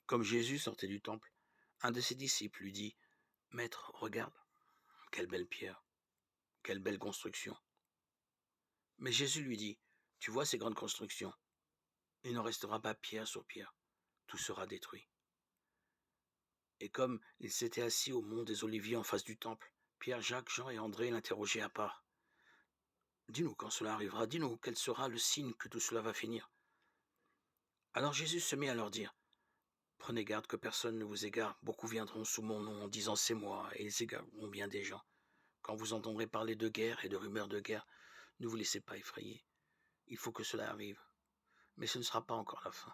Comme Jésus sortait du temple, un de ses disciples lui dit: «Maître, regarde, quelle belle pierre, quelle belle construction.» Mais Jésus lui dit: «Tu vois ces grandes constructions? Il ne restera pas pierre sur pierre, tout sera détruit.» Et comme ils s'étaient assis au mont des Oliviers en face du temple, Pierre, Jacques, Jean et André l'interrogeaient à part. «Dis-nous quand cela arrivera, dis-nous quel sera le signe que tout cela va finir.» Alors Jésus se mit à leur dire: «Prenez garde que personne ne vous égare, beaucoup viendront sous mon nom en disant c'est moi, et ils égareront bien des gens. Quand vous entendrez parler de guerre et de rumeurs de guerre, ne vous laissez pas effrayer. Il faut que cela arrive, mais ce ne sera pas encore la fin,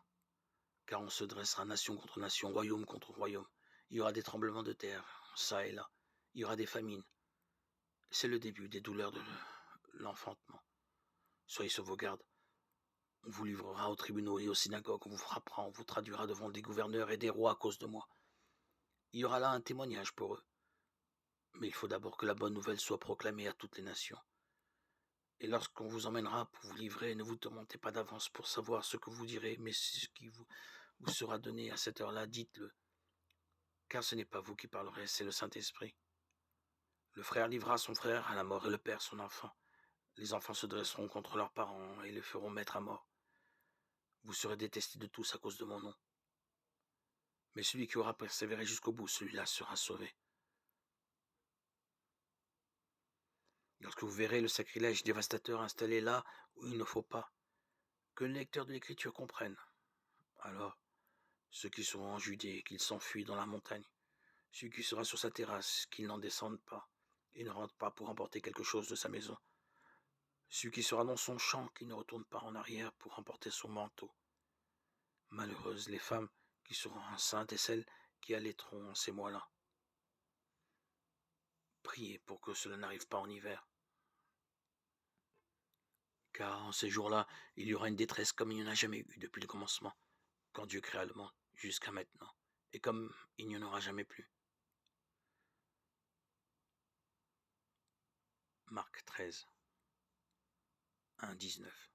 car on se dressera nation contre nation, royaume contre royaume. Il y aura des tremblements de terre, ça et là. Il y aura des famines. C'est le début des douleurs de l'enfantement. Soyez sur vos gardes. On vous livrera aux tribunaux et aux synagogues, on vous frappera, on vous traduira devant des gouverneurs et des rois à cause de moi. Il y aura là un témoignage pour eux. Mais il faut d'abord que la bonne nouvelle soit proclamée à toutes les nations. Et lorsqu'on vous emmènera pour vous livrer, ne vous tourmentez pas d'avance pour savoir ce que vous direz, mais ce qui vous sera donné à cette heure-là, dites-le. Car ce n'est pas vous qui parlerez, c'est le Saint-Esprit. Le frère livrera son frère à la mort et le père son enfant. Les enfants se dresseront contre leurs parents et les feront mettre à mort. Vous serez détestés de tous à cause de mon nom. Mais celui qui aura persévéré jusqu'au bout, celui-là sera sauvé. Lorsque vous verrez le sacrilège dévastateur installé là où il ne faut pas, que le lecteur de l'Écriture comprenne, alors ceux qui seront en Judée, qu'ils s'enfuient dans la montagne, celui qui sera sur sa terrasse, qu'il n'en descende pas, et ne rentre pas pour emporter quelque chose de sa maison, celui qui sera dans son champ, qu'il ne retourne pas en arrière pour emporter son manteau. Malheureuses les femmes qui seront enceintes et celles qui allaiteront en ces mois-là. Priez pour que cela n'arrive pas en hiver. Car en ces jours-là, il y aura une détresse comme il n'y en a jamais eu depuis le commencement, quand Dieu créa le monde, jusqu'à maintenant, et comme il n'y en aura jamais plus. Marc 13, 1, 19.